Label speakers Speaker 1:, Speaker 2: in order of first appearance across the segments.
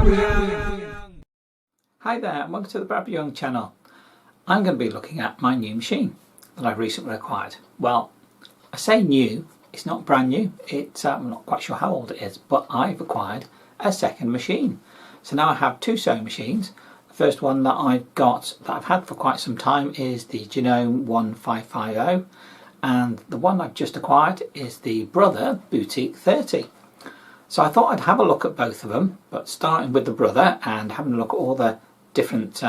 Speaker 1: Bradbury Young.
Speaker 2: Hi there and welcome to the Bradbury Young channel. I'm going to be looking at my new machine that I've recently acquired. Well, I say new, it's not brand new, I'm not quite sure how old it is, but I've acquired a second machine. So now I have two sewing machines. The first one that I've got, that I've had for quite some time, is the Janome 1550, and the one I've just acquired is the Brother Boutique 30. So I thought I'd have a look at both of them, but starting with the Brother and having a look at all the different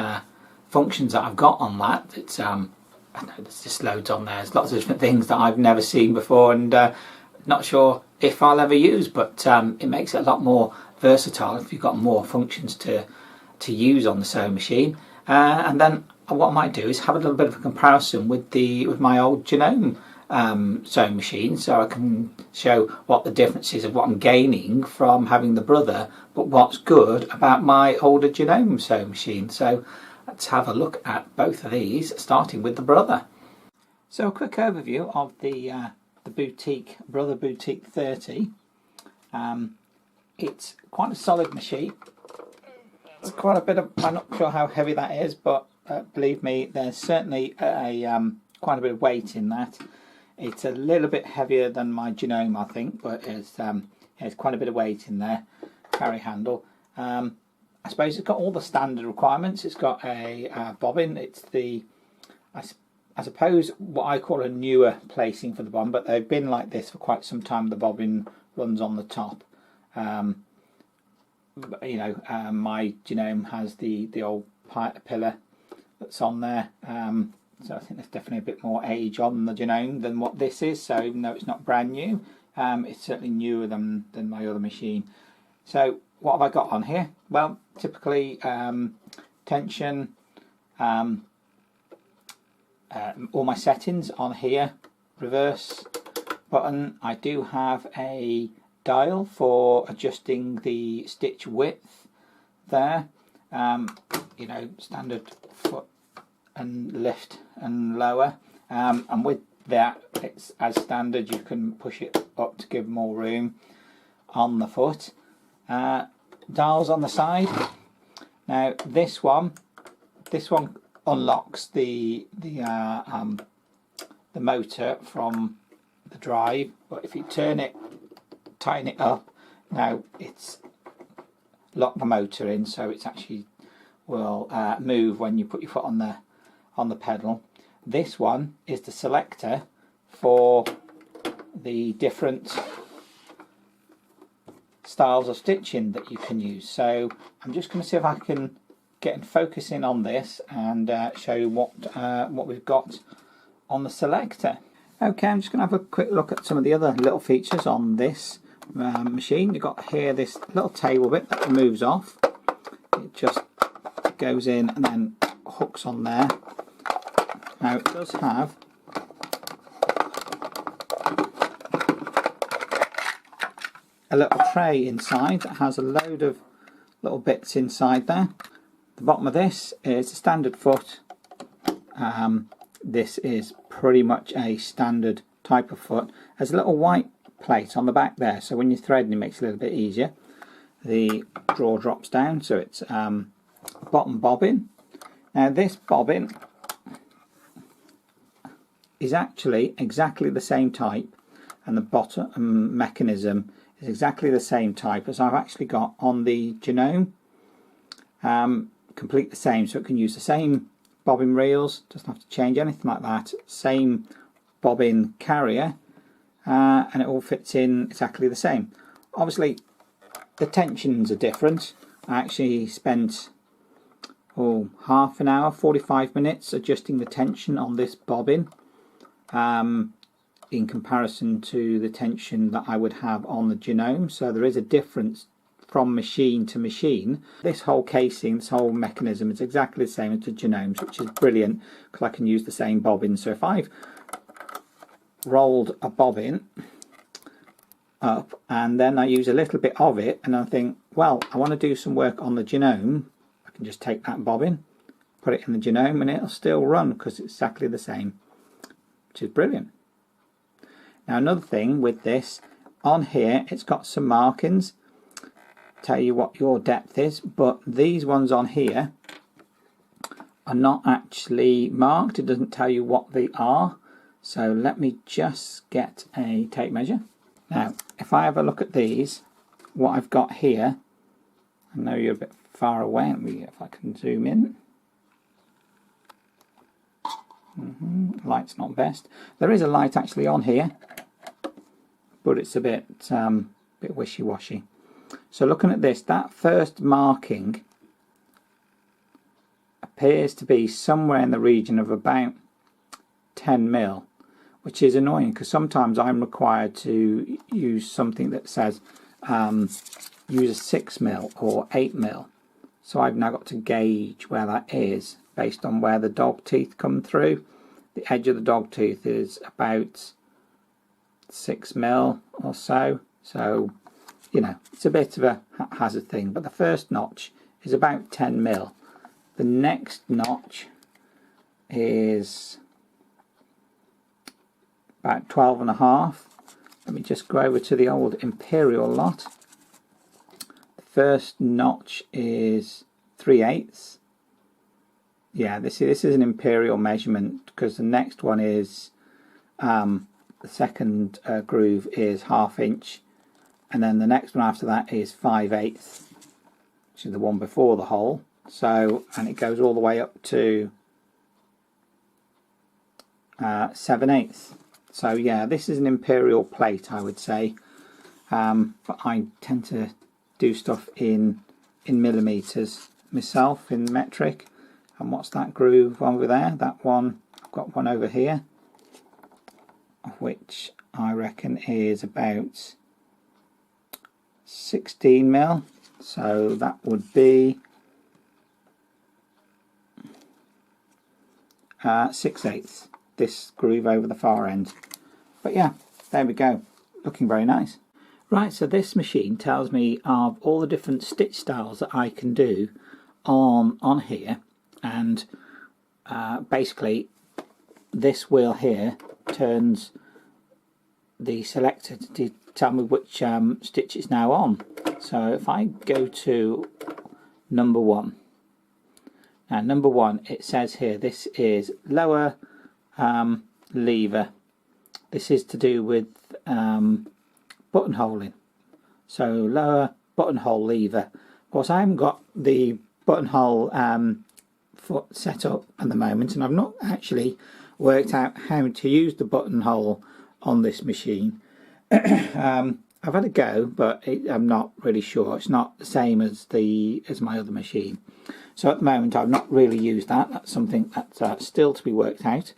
Speaker 2: functions that I've got on that. It's I know there's just loads on there. There's lots of different things that I've never seen before, and not sure if I'll ever use, but it makes it a lot more versatile if you've got more functions to use on the sewing machine. And then what I might do is have a little bit of a comparison with my old Janome sewing machine, so I can show what the difference is of what I'm gaining from having the Brother, but what's good about my older Janome sewing machine. So let's have a look at both of these, starting with the Brother. So a quick overview of the Brother Boutique 30. It's quite a solid machine. It's quite a bit of, I'm not sure how heavy that is, but believe me, there's certainly quite a bit of weight in that. It's a little bit heavier than my Janome, I think, but it's quite a bit of weight in there. Carry handle. I suppose it's got all the standard requirements. It's got a bobbin. It's I suppose what I call a newer placing for the bobbin, but they've been like this for quite some time. The bobbin runs on the top. My Janome has the old pillar that's on there. So I think there's definitely a bit more age on the Janome than what this is. So even though it's not brand new, it's certainly newer than my other machine. So what have I got on here? Well, typically tension, all my settings on here, reverse button. I do have a dial for adjusting the stitch width there. Standard foot and lift and lower, and with that, it's as standard. You can push it up to give more room on the foot. Dials on the side. Now this one unlocks the motor from the drive, but if you tighten it up, now it's locked the motor in, so it's actually will move when you put your foot on the pedal. This one is the selector for the different styles of stitching that you can use. So I'm just going to see if I can get and focus in on this and show you what we've got on the selector. Okay, I'm just going to have a quick look at some of the other little features on this machine. You've got here this little table bit that moves off. It just goes in and then hooks on there. Now it does have a little tray inside that has a load of little bits inside there. The bottom of this is a standard foot. This is pretty much a standard type of foot. There's a little white plate on the back there, so when you're threading it makes it a little bit easier. The drawer drops down, so it's bottom bobbin. Now this bobbin is actually exactly the same type, and the bottom mechanism is exactly the same type as I've actually got on the Janome. Complete the same, so it can use the same bobbin reels, doesn't have to change anything like that. Same bobbin carrier, and it all fits in exactly the same. Obviously the tensions are different. I actually spent half an hour, 45 minutes adjusting the tension on this bobbin in comparison to the tension that I would have on the Janome. So there is a difference from machine to machine. This whole casing, this whole mechanism is exactly the same as the Janome's, which is brilliant because I can use the same bobbin. So if I've rolled a bobbin up and then I use a little bit of it and I think, well, I want to do some work on the Janome, I can just take that bobbin, put it in the Janome, and it'll still run because it's exactly the same, which is brilliant. Now another thing with this, on here it's got some markings. tell you what your depth is, but these ones on here are not actually marked. It doesn't tell you what they are. So let me just get a tape measure. Now, if I have a look at these, what I've got here, I know you're a bit far away. Let me, if I can zoom in. Light's not best. There is a light actually on here, but it's a bit wishy-washy. So looking at this, that first marking appears to be somewhere in the region of about 10 mil, which is annoying because sometimes I'm required to use something that says use a 6 mil or 8 mil. So I've now got to gauge where that is based on where the dog teeth come through. The edge of the dog tooth is about 6 mil or so. So, you know, it's a bit of a haphazard thing. But the first notch is about 10 mil. The next notch is about 12.5. Let me just go over to the old Imperial lot. The first notch is 3/8. Yeah, this is an Imperial measurement, because the next one is the second groove is 1/2 inch, and then the next one after that is 5/8, which is the one before the hole. So, and it goes all the way up to 7/8. So yeah, this is an Imperial plate, I would say, but I tend to do stuff in millimeters myself, in metric. And what's that groove over there? That one, I've got one over here, which I reckon is about 16 mil. So that would be 6/8. This groove over the far end. But yeah, there we go, looking very nice. Right, so this machine tells me of all the different stitch styles that I can do on here, and basically this wheel here turns the selector to tell me which stitch it's now on. So if I go to number 1, now number 1, it says here this is lower lever. This is to do with buttonholing. So lower buttonhole lever. Of course, I haven't got the buttonhole foot set up at the moment, and I've not actually worked out how to use the buttonhole on this machine. I've had a go, but I'm not really sure. It's not the same as my other machine. So at the moment I've not really used that. That's something that's still to be worked out.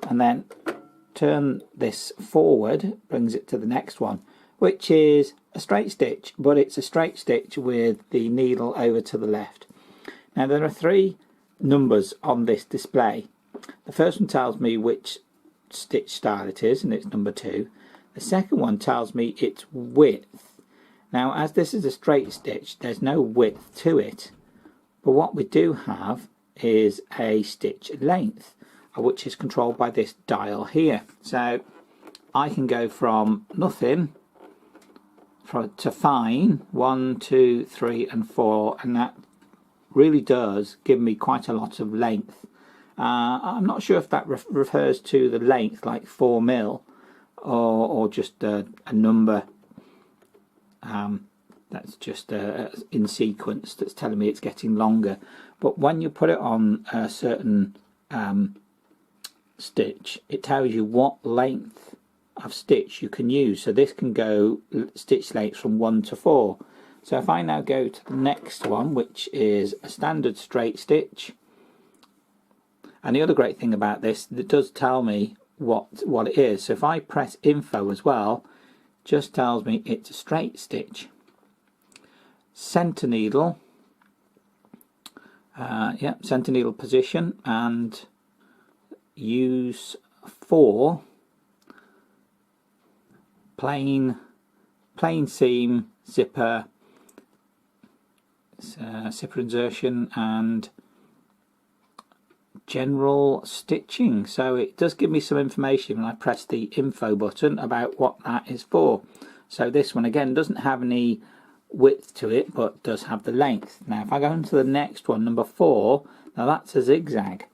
Speaker 2: And then turn this forward, brings it to the next one, which is a straight stitch, but it's a straight stitch with the needle over to the left. Now there are 3 numbers on this display. The first one tells me which stitch style it is, and it's number 2. The second one tells me its width. Now, as this is a straight stitch, there's no width to it, but what we do have is a stitch length, which is controlled by this dial here. So I can go from nothing to fine, 1, 2, 3 and 4, and that really does give me quite a lot of length. I'm not sure if that refers to the length, like 4 mil, or just a number that's just in sequence that's telling me it's getting longer. But when you put it on a certain stitch, it tells you what length of stitch you can use. So this can go stitch lengths from 1 to 4. So if I now go to the next one, which is a standard straight stitch, and the other great thing about this, it does tell me what it is. So if I press info as well, just tells me it's a straight stitch. Center needle, center needle position, and use 4, plain seam, zipper, zipper insertion, and general stitching. So it does give me some information when I press the info button about what that is for. So this one again doesn't have any width to it, but does have the length. Now if I go into the next one, number 4, now that's a zigzag,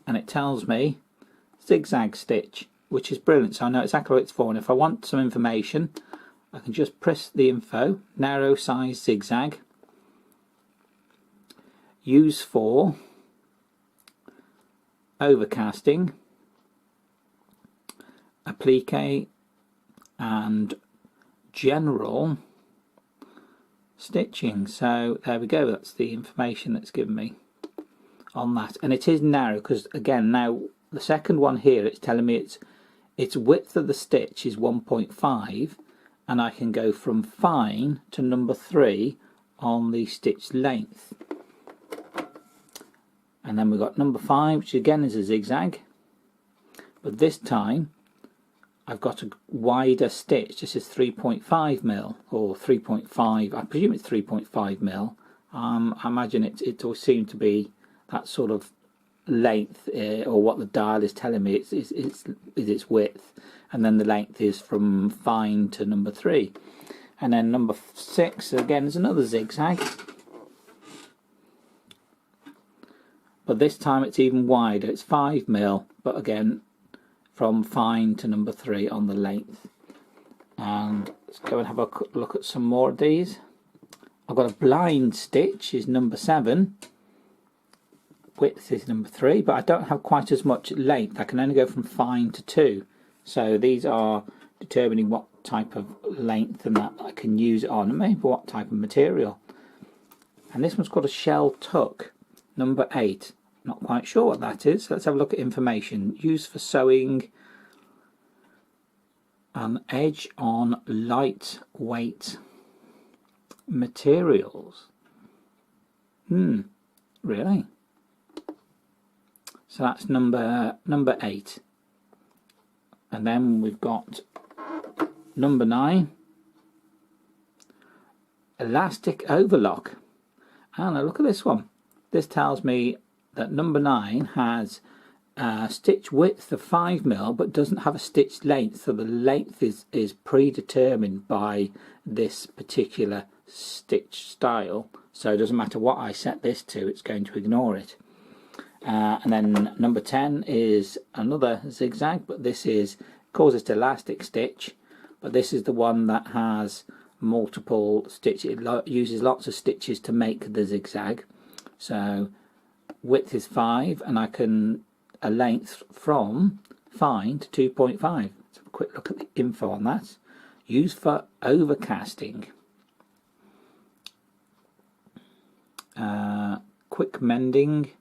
Speaker 2: and it tells me zigzag stitch, which is brilliant, so I know exactly what it's for. And if I want some information, I can just press the info, narrow size zigzag, use for overcasting, applique, and general stitching. So there we go, that's the information that's given me on that. And it is narrow because, again, now the second one here, it's telling me its width of the stitch is 1.5, and I can go from fine to number 3 on the stitch length. And then we've got number 5, which again is a zigzag, but this time I've got a wider stitch. This is 3.5 mil or 3.5, I presume it's 3.5 mil. I imagine it always seemed to be that sort of length, or what the dial is telling me is its width, and then the length is from fine to number 3. And then number 6 again is another zigzag, but this time it's even wider, it's 5 mil, but again from fine to number 3 on the length. And let's go and have a look at some more of these. I've got a blind stitch, is number 7, width is number 3, but I don't have quite as much length. I can only go from fine to 2, so these are determining what type of length and that I can use it on, and maybe what type of material. And this one's called a shell tuck, number 8. Not quite sure what that is. Let's have a look at information. Used for sewing an edge on lightweight materials. Really? So that's number 8. And then we've got number 9, elastic overlock. And look at this one. This tells me that number 9 has a stitch width of 5 mil, but doesn't have a stitch length, so the length is predetermined by this particular stitch style, so it doesn't matter what I set this to, it's going to ignore it. And then number 10 is another zigzag, but this calls it elastic stitch, but this is the one that has multiple stitches. It uses lots of stitches to make the zigzag. So width is 5, and I can a length from fine to 2.5. Let's have a quick look at the info on that. Used for overcasting, quick mending,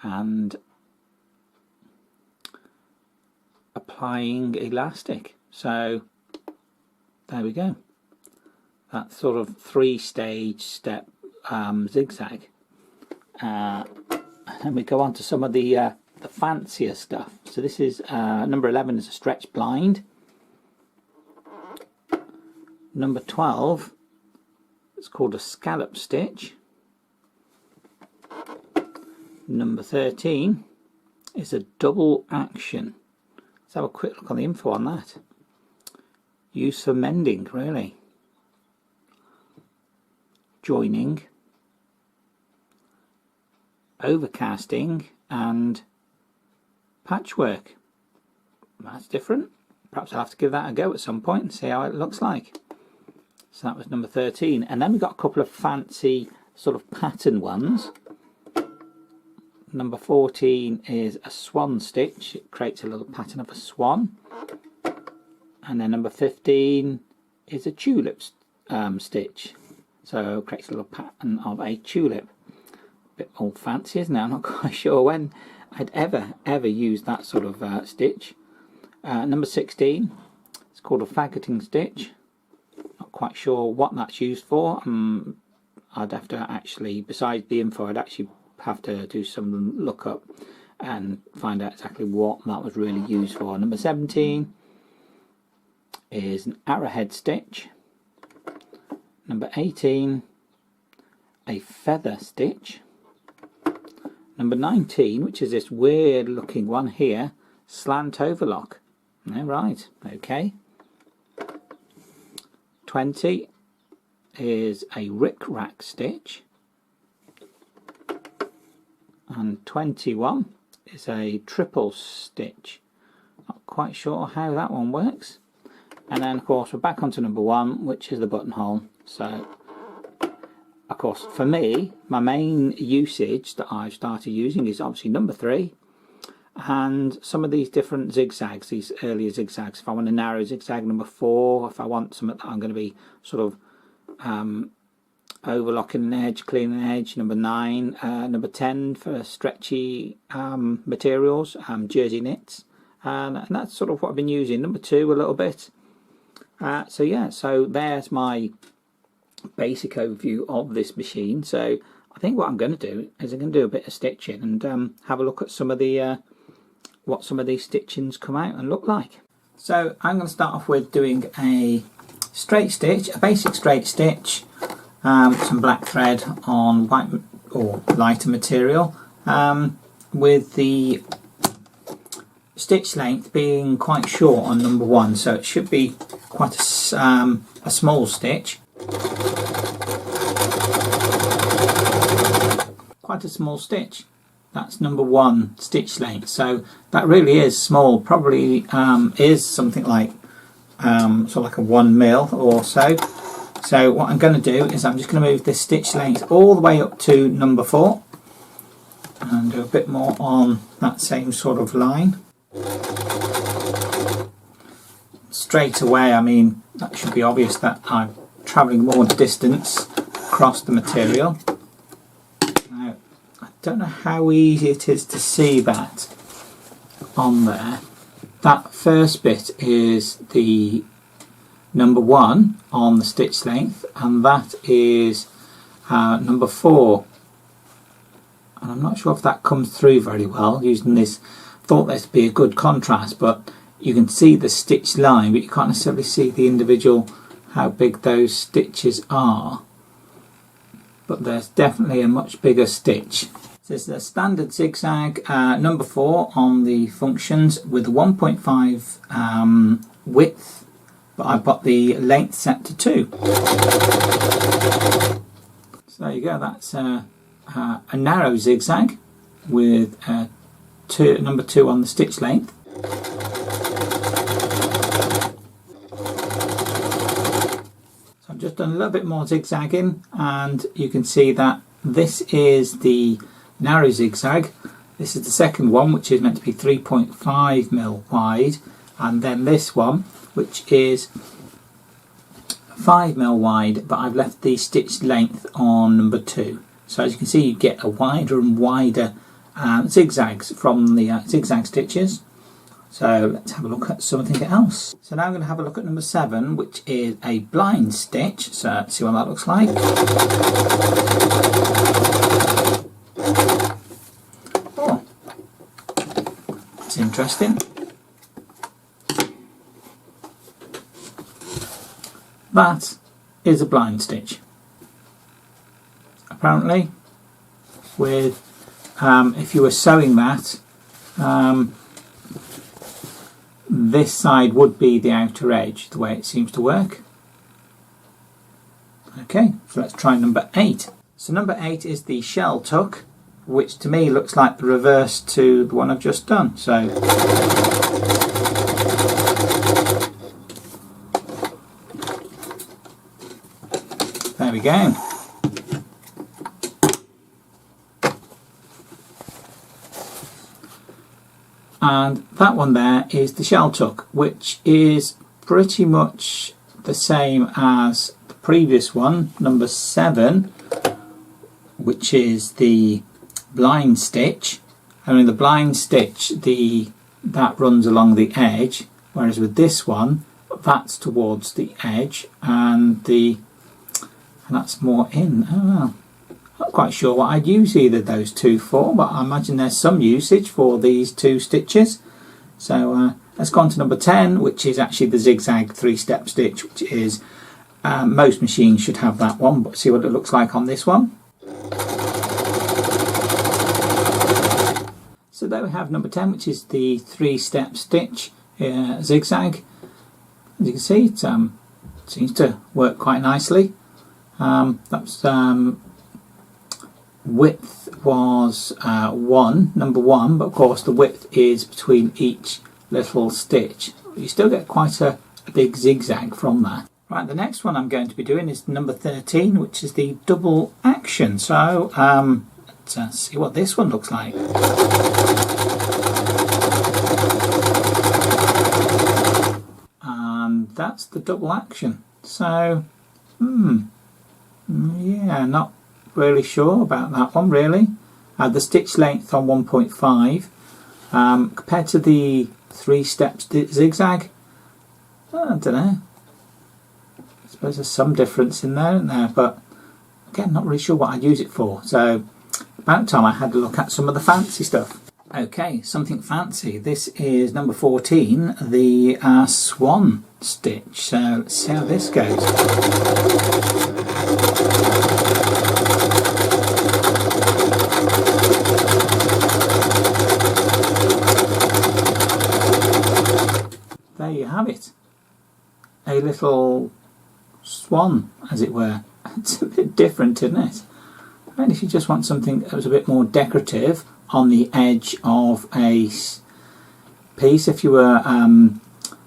Speaker 2: and applying elastic. So there we go. That sort of 3-stage step zigzag. And then we go on to some of the fancier stuff. So this is number 11 is a stretch blind. Number 12, it's called a scallop stitch. Number 13 is a double action. Let's have a quick look on the info on that. Used for mending, really. Joining, overcasting, and patchwork. That's different. Perhaps I'll have to give that a go at some point and see how it looks like. So that was number 13. And then we've got a couple of fancy sort of pattern ones. Number 14 is a swan stitch. It creates a little pattern of a swan. And then number 15 is a tulip stitch. So it creates a little pattern of a tulip. A bit more fancy, isn't it? I'm not quite sure when I'd ever use that sort of stitch. Number 16, it's called a faggoting stitch. Not quite sure what that's used for. I'd have to actually, besides the info, I'd actually have to do some lookup and find out exactly what that was really used for. Number 17 is an arrowhead stitch. Number 18, a feather stitch. Number 19, which is this weird looking one here, slant overlock. All right, okay. 20 is a rick-rack stitch, and 21 is a triple stitch. Not quite sure how that one works. And then of course we're back onto number 1, which is the buttonhole. So of course for me, my main usage that I've started using is obviously number 3 and some of these different zigzags, these earlier zigzags. If I want a narrow zigzag, number 4. If I want something that I'm going to be sort of overlocking an edge, cleaning an edge, number 9, number 10 for stretchy materials, jersey knits, and that's sort of what I've been using. Number 2 a little bit. So yeah, so there's my basic overview of this machine. So I think what I'm going to do is I'm going to do a bit of stitching and have a look at some of the what some of these stitchings come out and look like. So I'm going to start off with doing a straight stitch, a basic straight stitch, some black thread on white or lighter material, with the stitch length being quite short on number 1, so it should be quite a small stitch. Quite a small stitch. That's number 1 stitch length, so that really is small. Probably is something like sort of like a 1 mil or so. So what I'm going to do is I'm just going to move this stitch length all the way up to number 4 and do a bit more on that same sort of line. Straight away, I mean, that should be obvious that I'm travelling more distance across the material. Now, I don't know how easy it is to see that on there. That first bit is the number 1 on the stitch length, and that is number 4. And I'm not sure if that comes through very well using this. Thought this would be a good contrast, but you can see the stitch line, but you can't necessarily see the individual, how big those stitches are. But there's definitely a much bigger stitch. This is the standard zigzag, number 4 on the functions with a 1.5 width, but I've got the length set to 2. So there you go, that's a narrow zigzag with number 2 on the stitch length. So I've just done a little bit more zigzagging, and you can see that this is the narrow zigzag. This is the second one, which is meant to be 3.5 mil wide, and then this one, which is 5 mil wide, but I've left the stitch length on number 2. So as you can see, you get a wider and wider zigzags from the zigzag stitches. So let's have a look at something else. So now I'm going to have a look at number 7, which is a blind stitch. So let's see what that looks like. Oh, that's interesting. That is a blind stitch. Apparently, with if you were sewing that, this side would be the outer edge, the way it seems to work. Okay, so let's try number 8. So number 8 is the shell tuck, which to me looks like the reverse to the one I've just done. So there we go. And that one there is the shell tuck, which is pretty much the same as the previous one, number 7, which is the blind stitch. I mean, the blind stitch, that runs along the edge, whereas with this one, that's towards the edge, and that's more in. Oh, not quite sure what I'd use either of those two for, but I imagine there's some usage for these 2 stitches. So let's go on to number 10, which is actually the zigzag 3-step stitch, which is most machines should have that one, but see what it looks like on this one. So there we have number 10, which is the 3-step stitch zigzag. As you can see, it's seems to work quite nicely. That's width was number one, but of course the width is between each little stitch. You still get quite a big zigzag from that. Right, the next one I'm going to be doing is number 13, which is the double action. So let's see what this one looks like. And that's the double action. So yeah, not really sure about that one really. The stitch length on 1.5 compared to the 3-step zigzag, I don't know. I suppose there's some difference in there, isn't there? But again, not really sure what I'd use it for. So about time I had a look at some of the fancy stuff. Okay, something fancy. This is number 14, the swan stitch. So let's see how this goes. There you have it. A little swan, as it were. It's a bit different, isn't it? And if you just want something that was a bit more decorative on the edge of a piece, if you were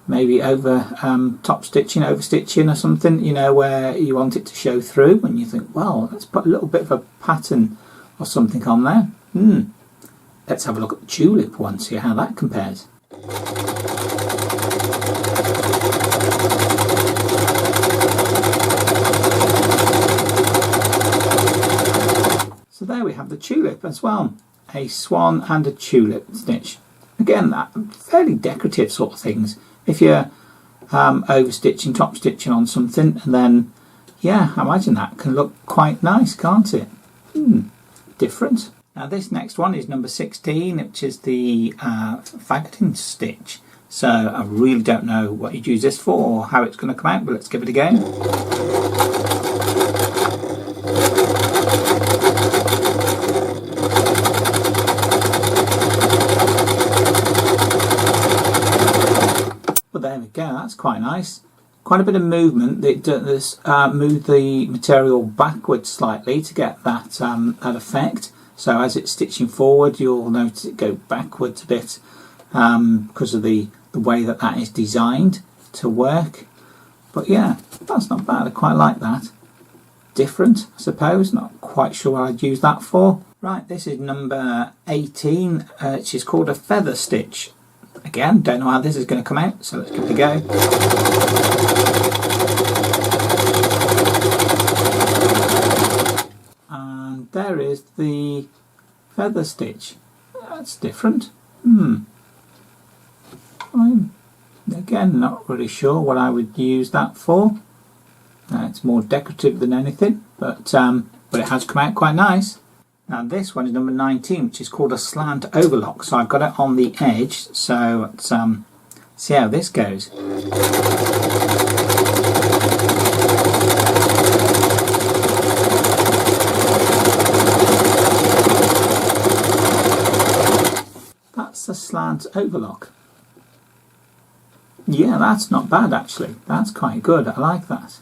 Speaker 2: maybe over overstitching or something, you know, where you want it to show through, and you think, well, let's put a little bit of a pattern or something on there. Let's have a look at the tulip one, see how that compares. So there we have the tulip as well, a swan and a tulip stitch. Again, that fairly decorative sort of things. If you're overstitching, top stitching on something, and then, yeah, I imagine that can look quite nice, can't it? Different. Now this next one is number 16, which is the faggoting stitch. So I really don't know what you'd use this for or how it's going to come out, but let's give it a go. There we go, that's quite nice. Quite a bit of movement. It does move the material backwards slightly to get that that effect. So as it's stitching forward, you'll notice it go backwards a bit because of the way that that is designed to work. But yeah, that's not bad. I quite like that. Different, I suppose. Not quite sure what I'd use that for. Right, this is number 18, which is called a feather stitch. Again, don't know how this is going to come out, so let's give it a go. And there is the feather stitch. That's different. I'm, again, not really sure what I would use that for. It's more decorative than anything, but it has come out quite nice. Now this one is number 19, which is called a slant overlock. So I've got it on the edge, so let's see how this goes. That's a slant overlock. Yeah, that's not bad actually. That's quite good. I like that.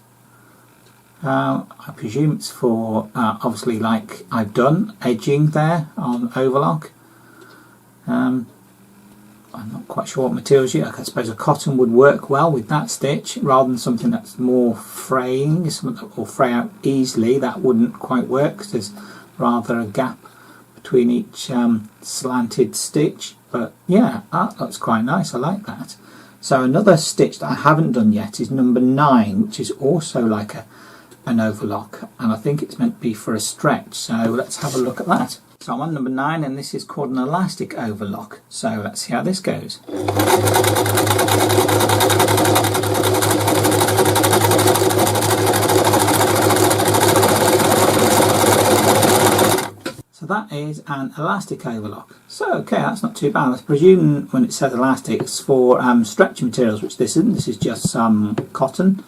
Speaker 2: I presume it's for, obviously, like I've done, edging there on overlock. I'm not quite sure what materials you. I suppose a cotton would work well with that stitch, rather than something that's more fraying, something that will fray out easily. That wouldn't quite work because there's rather a gap between each slanted stitch. But yeah, that looks quite nice. I like that. So another stitch that I haven't done yet is number 9, which is also like an overlock, and I think it's meant to be for a stretch, so let's have a look at that. So I'm on number 9, and this is called an elastic overlock, so let's see how this goes. So that is an elastic overlock. So okay, that's not too bad. I presume when it says elastic, it's for stretchy materials, which this isn't. This is just some cotton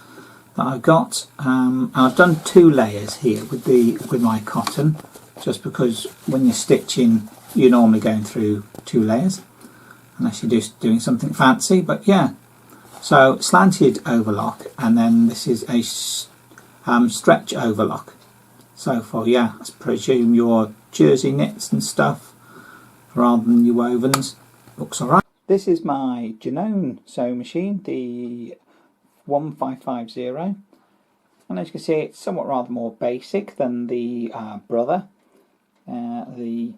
Speaker 2: that I've got, and I've done 2 layers here with my cotton, just because when you're stitching you're normally going through 2 layers unless you're just doing something fancy. But yeah, So slanted overlock, and then this is a stretch overlock. So for, yeah, I presume your jersey knits and stuff rather than your wovens. Looks alright. This is my Janome sewing machine, the 1550, and as you can see it's somewhat rather more basic than the brother. The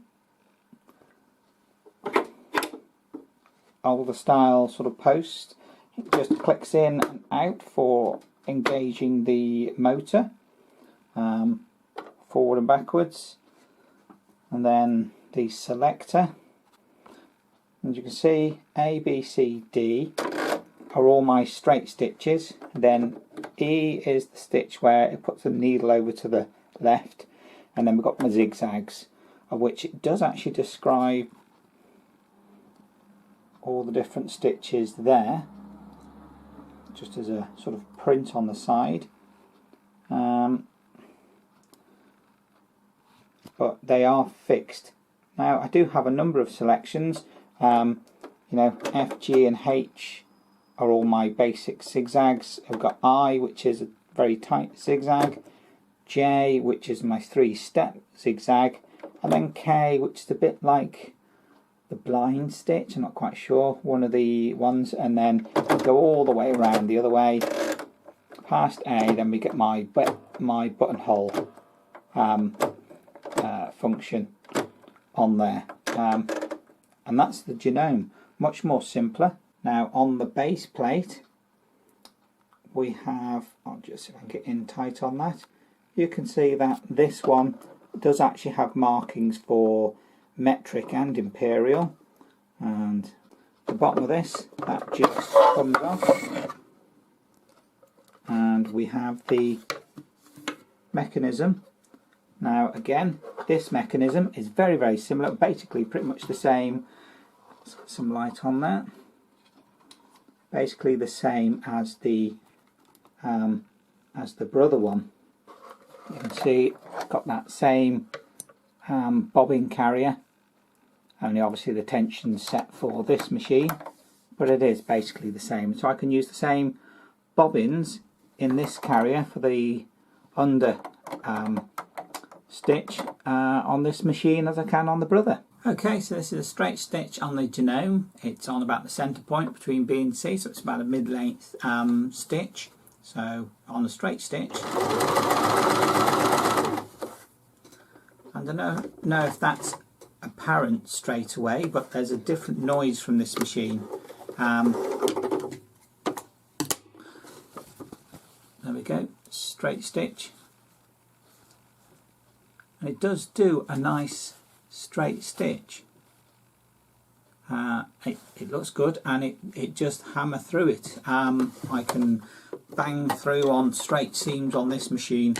Speaker 2: older style sort of post, it just clicks in and out for engaging the motor forward and backwards, and then the selector. As you can see, A, B, C, D are all my straight stitches. Then E is the stitch where it puts the needle over to the left, and then we've got my zigzags, of which it does actually describe all the different stitches there, just as a sort of print on the side. But they are fixed. Now I do have a number of selections. You know, F, G and H are all my basic zigzags. I've got I, which is a very tight zigzag, J, which is my 3-step zigzag, and then K, which is a bit like the blind stitch, I'm not quite sure, one of the ones, and then go all the way around the other way past A. Then we get my buttonhole function on there, and that's the Janome. Much more simpler. Now on the base plate we have, I'll just see if I can get in tight on that, you can see that this one does actually have markings for metric and imperial, and the bottom of this, that just comes off, and we have the mechanism. Now again, this mechanism is very, very similar, basically pretty much the same. Let's get some light on that. Basically the same as the brother one. You can see it's got that same bobbin carrier, only obviously the tension's set for this machine, but it is basically the same. So I can use the same bobbins in this carrier for the under stitch on this machine as I can on the brother. Okay, so this is a straight stitch on the Janome. It's on about the centre point between B and C, so it's about a mid-length stitch. So on a straight stitch, I don't know if that's apparent straight away, but there's a different noise from this machine. There we go, straight stitch, and it does do a nice straight stitch. It looks good, and it just hammer through it. I can bang through on straight seams on this machine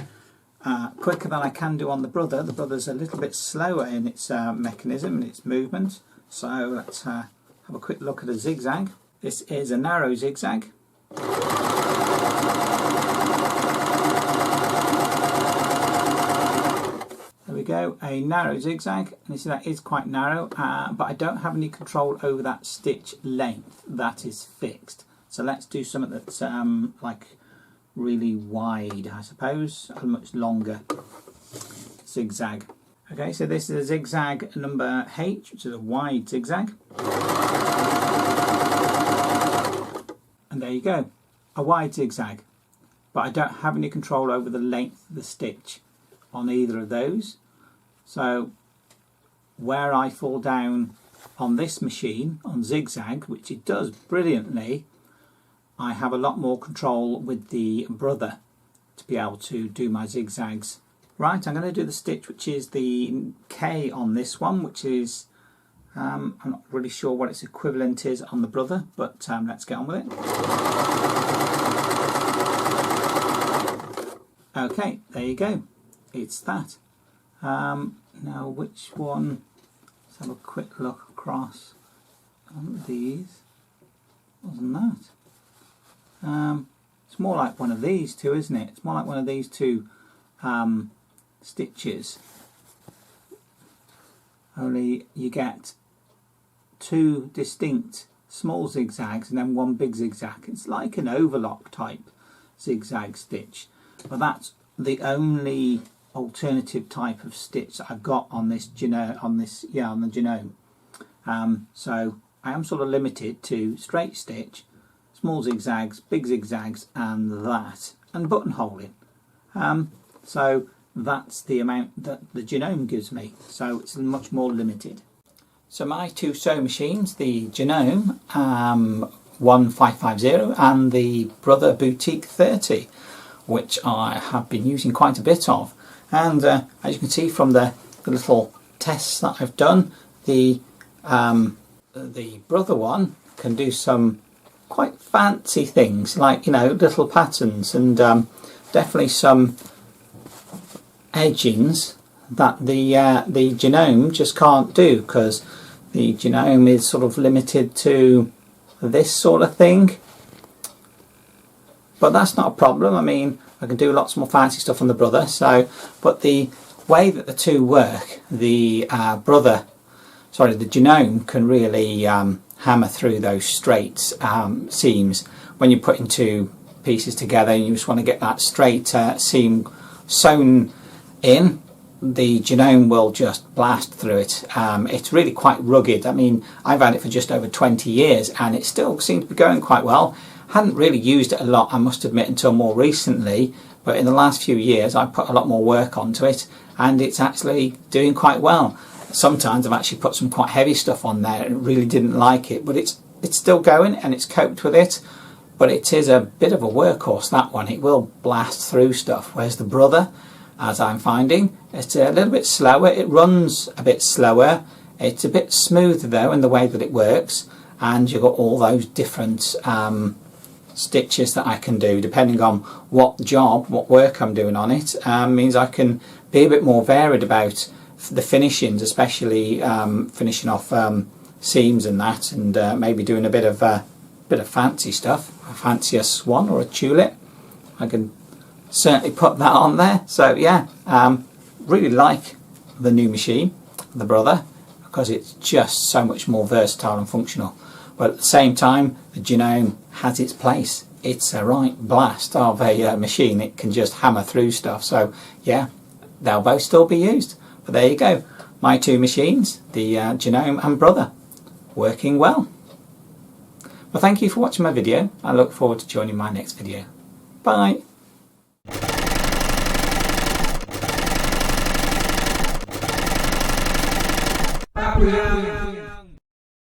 Speaker 2: quicker than I can do on the brother. The brother's a little bit slower in its mechanism and its movement. So let's have a quick look at a zigzag. This is a narrow zigzag. There we go, a narrow zigzag, and you see that is quite narrow, but I don't have any control over that stitch length. That is fixed. So let's do something that's like really wide, I suppose, a much longer zigzag. Okay, so this is a zigzag number H, which is a wide zigzag. And there you go, a wide zigzag. But I don't have any control over the length of the stitch on either of those. So where I fall down on this machine, on zigzag, which it does brilliantly, I have a lot more control with the brother to be able to do my zigzags. Right, I'm going to do the stitch which is the K on this one, which is, I'm not really sure what its equivalent is on the brother, but let's get on with it. Okay, there you go, it's that. Now which one, let's have a quick look across on these. Wasn't that? It's more like one of these two, isn't it? It's more like one of these two stitches, only you get two distinct small zigzags and then one big zigzag. It's like an overlock type zigzag stitch, but that's the only alternative type of stitch that I've got on this on the Janome. So I am sort of limited to straight stitch, small zigzags, big zigzags, and that, and buttonholing. So that's the amount that the Janome gives me, so it's much more limited. So my two sewing machines, the Janome 1550 and the Brother Boutique 30, which I have been using quite a bit of, and as you can see from the little tests that I've done, the Brother one can do some quite fancy things, like, you know, little patterns, and definitely some edgings that the Janome just can't do, because the Janome is sort of limited to this sort of thing. But that's not a problem. I mean, I can do lots more fancy stuff on the Brother. So, but the way that the two work, the Janome can really hammer through those straight seams when you put two pieces together and you just want to get that straight seam sewn in. The Janome will just blast through it. It's really quite rugged. I mean, I've had it for just over 20 years and it still seems to be going quite well. Hadn't really used it a lot, I must admit, until more recently, but in the last few years I've put a lot more work onto it and it's actually doing quite well. Sometimes I've actually put some quite heavy stuff on there and really didn't like it, but it's still going and it's coped with it. But it is a bit of a workhorse, that one. It will blast through stuff, whereas the Brother, as I'm finding, it's a little bit slower. It runs a bit slower. It's a bit smoother though in the way that it works, and you've got all those different stitches that I can do depending on what work I'm doing on it. Means I can be a bit more varied about the finishings, especially finishing off seams and that, and maybe doing a bit of fancy stuff. I fancy a swan or a tulip. I can certainly put that on there. So yeah, really like the new machine, the Brother, because it's just so much more versatile and functional. But at the same time, the Janome has its place. It's a right blast of a machine. It can just hammer through stuff. So yeah, they'll both still be used. But there you go, my two machines, the Janome and Brother, working well. Well, thank you for watching my video. I look forward to joining my next video. Bye.
Speaker 1: Yeah.